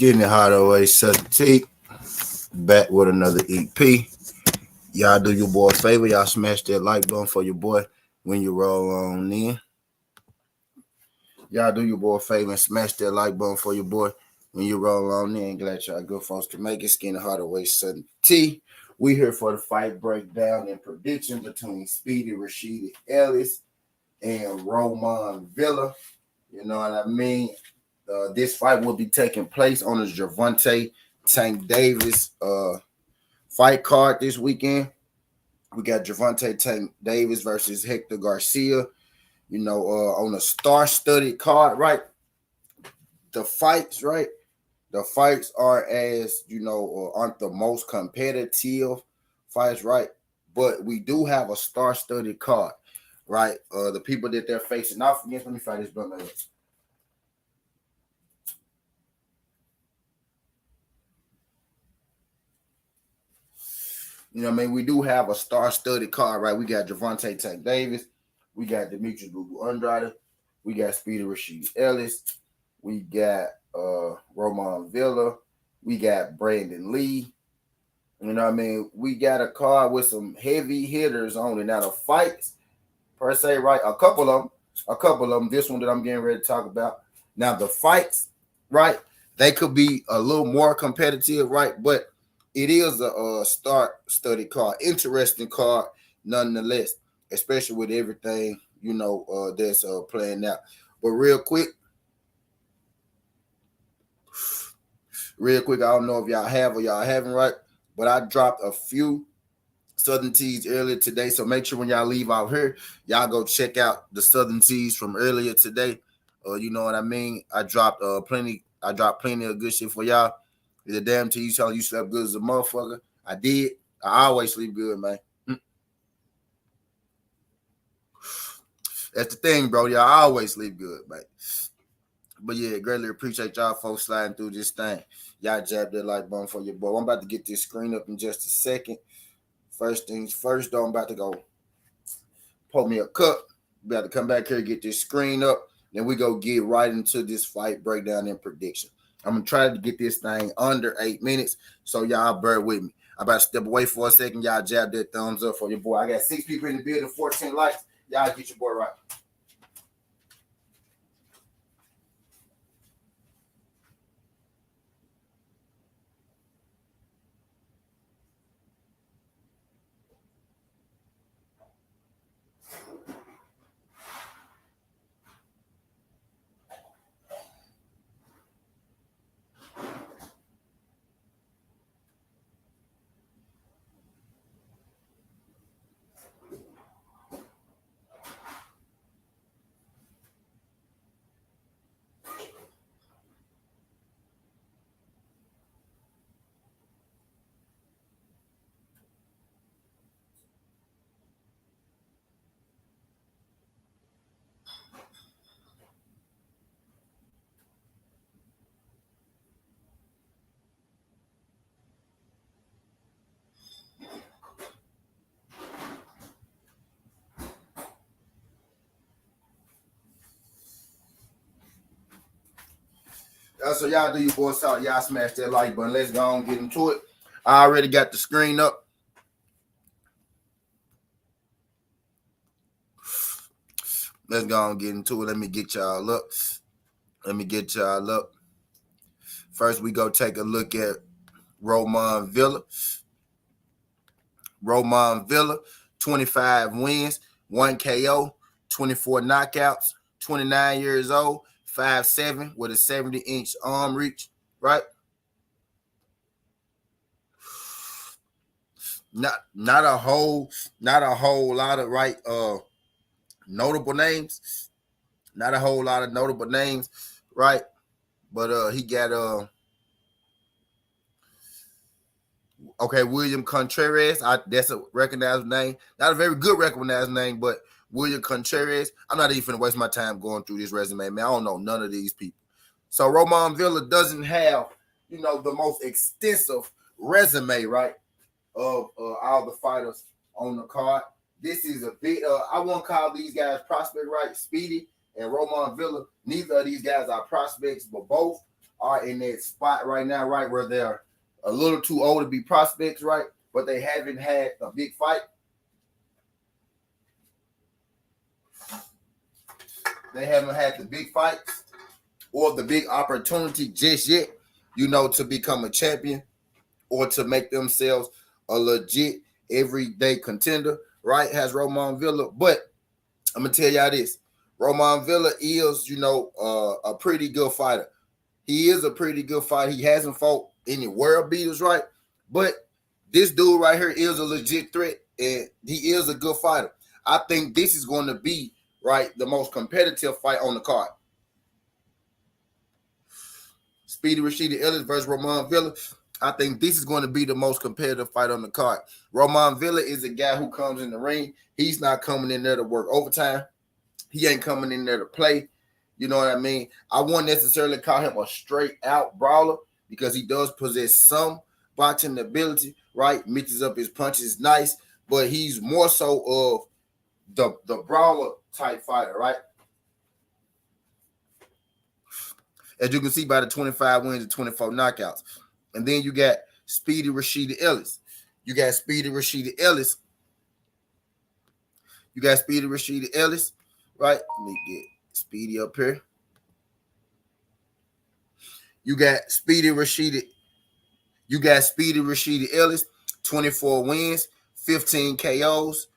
Getting it hot away, Southern T. Back with another EP. Y'all do your boy a favor. Y'all smash that like button for your boy when you roll on in. Y'all do your boy a favor and smash that like button for your boy when you roll on in. Glad y'all good folks can make it. Skin hot away, Southern T. We here for the fight breakdown and prediction between Speedy, Rashidi Ellis, and Roiman Villa. You know what I mean? This fight will be taking place on the Gervonta Tank Davis fight card this weekend. We got Gervonta Tank Davis versus Hector Garcia, on a star-studded card, right? The fights, right? The fights are aren't the most competitive fights, right? But we do have a star-studded card, right? The people that they're facing off against, let me find this brother. You know what I mean? We do have a star-studded card, right? We got Gervonta Tank Davis. We got Demetrius Gugu Andrade. We got Speedy Rashidi Ellis. We got Roiman Villa. We got Brandon Lee. You know what I mean? We got a card with some heavy hitters on it. Now, the fights, per se, right? A couple of them. This one that I'm getting ready to talk about. Now, the fights, right? They could be a little more competitive, right? But it is a star-studded card, interesting card, nonetheless, especially with everything that's playing out. But real quick, I don't know if y'all have or y'all haven't, right? But I dropped a few Southern Teas earlier today, so make sure when y'all leave out here, y'all go check out the Southern Teas from earlier today. You know what I mean? I dropped plenty of good shit for y'all. The damn team telling you slept good as a motherfucker. I did. I always sleep good, man. That's the thing, bro. Y'all always sleep good, man. But yeah, greatly appreciate y'all folks sliding through this thing. Y'all jab that like button for your boy. I'm about to get this screen up in just a second. First things first, though, I'm about to go pour me a cup. About to come back here and get this screen up. Then we go get right into this fight breakdown and prediction. I'm going to try to get this thing under 8 minutes, so y'all bear with me. I'm about to step away for a second. Y'all jab that thumbs up for your boy. I got 6 people in the building, 14 likes. Y'all get your boy right. So y'all do your boy solid. Y'all smash that like button. Let's go and get into it. I already got the screen up. Let's go and get into it. Let me get y'all up. First, we go take a look at Roiman Villa. 25 wins, 1 KO, 24 knockouts, 29 years old, 5'7" with a 70-inch arm reach, right? Not a whole lot of notable names. Not a whole lot of notable names, right? But he got William Contreras. That's a recognized name. Not a very good recognized name, but William Contreras. I'm not even finna waste my time going through this resume, man. I don't know none of these people. So Roiman Villa doesn't have, the most extensive resume, right, of all the fighters on the card. This is a bit, I won't call these guys prospect, right? Speedy and Roiman Villa. Neither of these guys are prospects, but both are in that spot right now, right, where they're a little too old to be prospects, right? But they haven't had a big fight. They haven't had the big fights or the big opportunity just yet, to become a champion or to make themselves a legit everyday contender, right? Has Roman Villa. But I'm going to tell y'all this. Roman Villa is, a pretty good fighter. He is a pretty good fighter. He hasn't fought any world beaters, right? But this dude right here is a legit threat, and he is a good fighter. I think this is going to be, right, the most competitive fight on the card. Speedy Rashidi Ellis versus Roman Villa. I think this is going to be the most competitive fight on the card. Roman Villa is a guy who comes in the ring. He's not coming in there to work overtime. He ain't coming in there to play. You know what I mean? I wouldn't necessarily call him a straight-out brawler because he does possess some boxing ability, right? Mixes up his punches nice, but he's more so of the brawler type fighter, right? As you can see by the 25 wins and 24 knockouts. And then you got Speedy Rashidi Ellis. You got Speedy Rashidi Ellis. Right? Let me get Speedy up here. You got Speedy Rashidi Ellis, 24 wins, 15 KOs,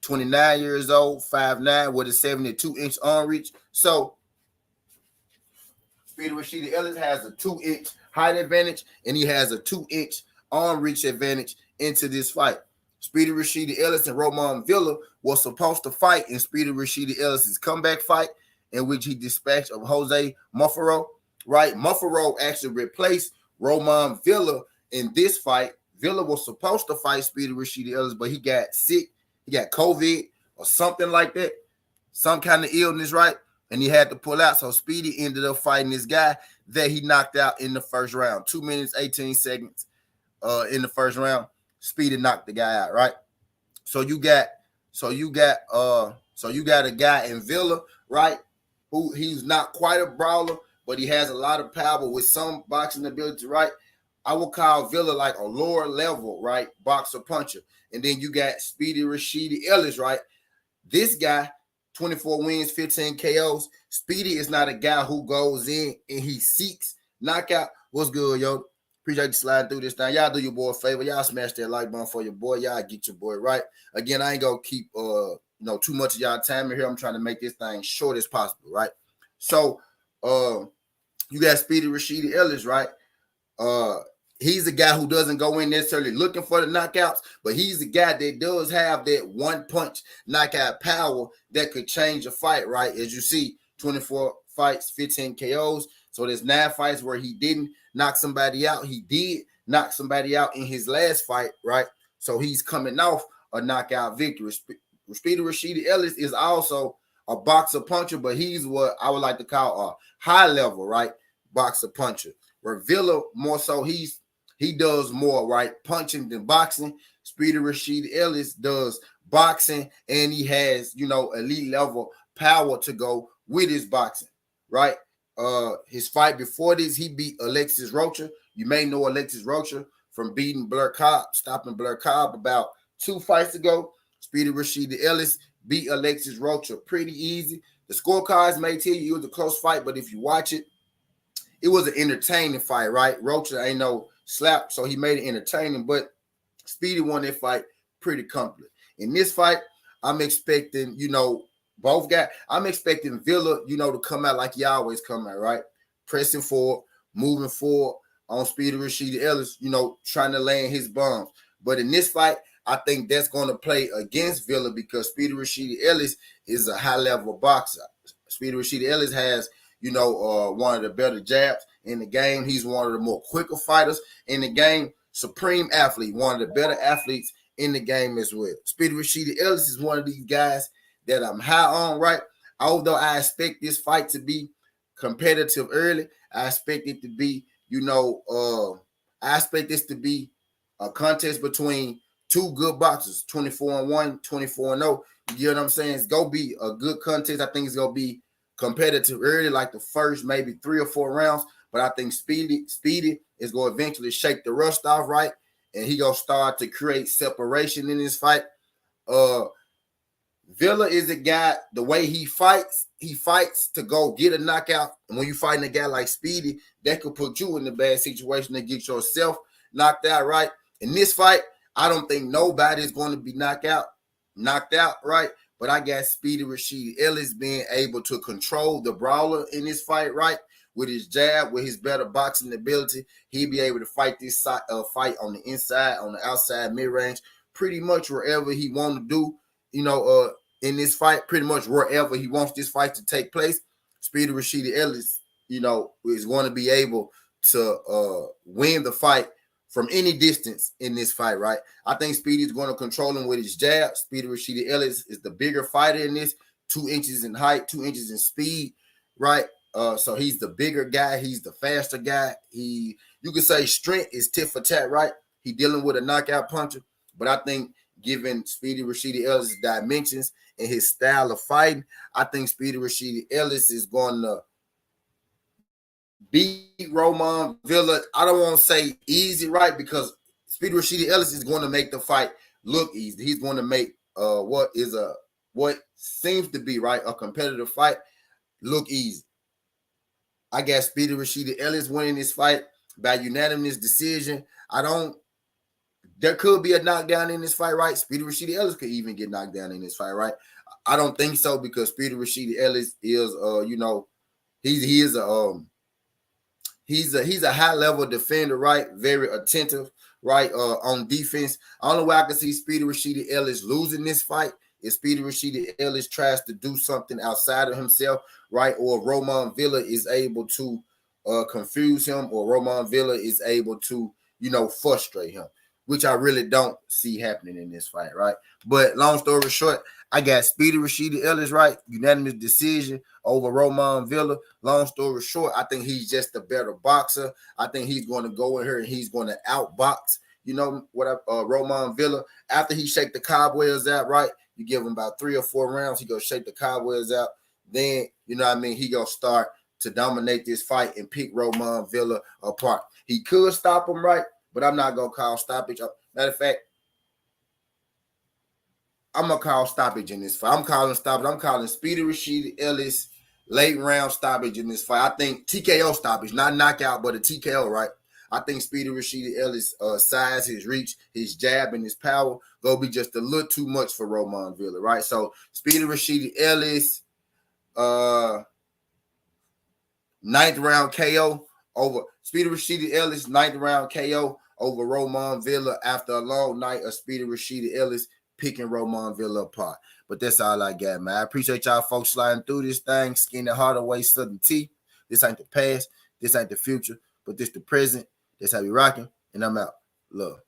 29 years old, 5'9", with a 72-inch arm reach. So Speedy Rashidi Ellis has a 2-inch height advantage, and he has a 2-inch arm reach advantage into this fight. Speedy Rashidi Ellis and Roman Villa was supposed to fight in Speedy Rashidi Ellis' comeback fight, in which he dispatched of Jose Muffaro. Right, Muffaro actually replaced Roman Villa in this fight. Villa was supposed to fight Speedy Rashidi Ellis, but he got sick. He got COVID or something like that, some kind of illness, right? And he had to pull out. So Speedy ended up fighting this guy that he knocked out in the first round. 2 minutes, 18 seconds in the first round. Speedy knocked the guy out, right? So you got a guy in Villa, right? Who he's not quite a brawler, but he has a lot of power with some boxing ability, right? I would call Villa like a lower level, right, boxer puncher. And then you got Speedy Rashidi Ellis, right? This guy, 24 wins, 15 KOs. Speedy is not a guy who goes in and he seeks knockout. What's good, yo? Appreciate you sliding through this thing. Y'all do your boy a favor. Y'all smash that like button for your boy. Y'all get your boy right. Again, I ain't gonna keep too much of y'all time in here. I'm trying to make this thing short as possible, right? So you got Speedy Rashidi Ellis, right? He's a guy who doesn't go in necessarily looking for the knockouts, but he's a guy that does have that one punch knockout power that could change a fight, right? As you see, 24 fights, 15 KOs. So there's 9 fights where he didn't knock somebody out. He did knock somebody out in his last fight, right? So he's coming off a knockout victory. Speedy Rashidi Ellis is also a boxer puncher, but he's what I would like to call a high level, right, boxer puncher. Where Villa more so he does more, right, punching than boxing. Speedy Rashidi Ellis does boxing, and he has, elite level power to go with his boxing, right? His fight before this, he beat Alexis Rocha. You may know Alexis Rocha from beating Blair Cobb, stopping Blair Cobb about 2 fights ago. Speedy Rashidi Ellis beat Alexis Rocha pretty easy. The scorecards may tell you it was a close fight, but if you watch it, it was an entertaining fight, right? Rocha ain't no slap, so he made it entertaining, but Speedy won that fight pretty comfortably. In this fight, I'm expecting, both guys. I'm expecting Villa, to come out like he always come out, right? Pressing forward, moving forward on Speedy Rashidi Ellis, trying to land his bombs. But in this fight, I think that's going to play against Villa because Speedy Rashidi Ellis is a high-level boxer. Speedy Rashidi Ellis has, one of the better jabs in the game. He's one of the more quicker fighters in the game. Supreme athlete, one of the better athletes in the game as well. Speedy Rashidi Ellis is one of these guys that I'm high on, right? Although I expect this fight to be competitive early, I expect it to be, I expect this to be a contest between 2 good boxers, 24-1, 24-0. You get what I'm saying? It's going to be a good contest. I think it's going to be competitive early, like the first maybe 3 or 4 rounds. but I think Speedy is going to eventually shake the rust off, right? And he going to start to create separation in this fight. Villa is a guy, the way he fights to go get a knockout. And when you fighting a guy like Speedy, that could put you in a bad situation to get yourself knocked out, right? In this fight, I don't think nobody's going to be knocked out, right? But I got Speedy Rashidi Ellis being able to control the brawler in this fight, right? With his jab, with his better boxing ability, he'll be able to fight this fight on the inside, on the outside, mid-range, pretty much wherever he want to do, in this fight, pretty much wherever he wants this fight to take place. Speedy Rashidi Ellis, is going to be able to win the fight from any distance in this fight, right? I think Speedy is going to control him with his jab. Speedy Rashidi Ellis is the bigger fighter in this, 2 inches in height, 2 inches in speed, right? So he's the bigger guy. He's the faster guy. You could say strength is tit for tat, right? He dealing with a knockout puncher, but I think given Speedy Rashidi Ellis' dimensions and his style of fighting, I think Speedy Rashidi Ellis is going to beat Roiman Villa. I don't want to say easy, right? Because Speedy Rashidi Ellis is going to make the fight look easy. He's going to make what seems to be, right, a competitive fight look easy. I got Speedy Rashidi Ellis winning this fight by unanimous decision. There could be a knockdown in this fight, right? Speedy Rashidi Ellis could even get knocked down in this fight, right? I don't think so because Speedy Rashidi Ellis is, he's a high level defender, right? Very attentive, right? On defense. Only way I can see Speedy Rashidi Ellis losing this fight is Speedy Rashidi Ellis tries to do something outside of himself, right? Or Roiman Villa is able to confuse him, or Roiman Villa is able to, frustrate him, which I really don't see happening in this fight, right? But long story short, I got Speedy Rashidi Ellis, right? Unanimous decision over Roiman Villa. Long story short, I think he's just a better boxer. I think he's going to go in here and he's going to outbox, Roiman Villa. After he shake the cobwebs out, right? You give him about 3 or 4 rounds, he go shake the cobwebs out. Then, he going to start to dominate this fight and pick Roiman Villa apart. He could stop him, right? But I'm not going to call stoppage. Matter of fact, I'm going to call stoppage in this fight. I'm calling stoppage. I'm calling Speedy Rashidi Ellis late round stoppage in this fight. I think TKO stoppage, not knockout, but a TKO, right? I think Speedy Rashidi Ellis' size, his reach, his jab, and his power going to be just a little too much for Roiman Villa, right? So Speedy Rashidi Ellis, 9th round KO over Speedy Rashidi Ellis, 9th round KO over Roiman Villa after a long night of Speedy Rashidi Ellis picking Roiman Villa apart. But that's all I got, man. I appreciate y'all folks sliding through this thing, skin the heart away, Southern T. This ain't the past, this ain't the future, but this the present. That's how we rocking, and I'm out. Love.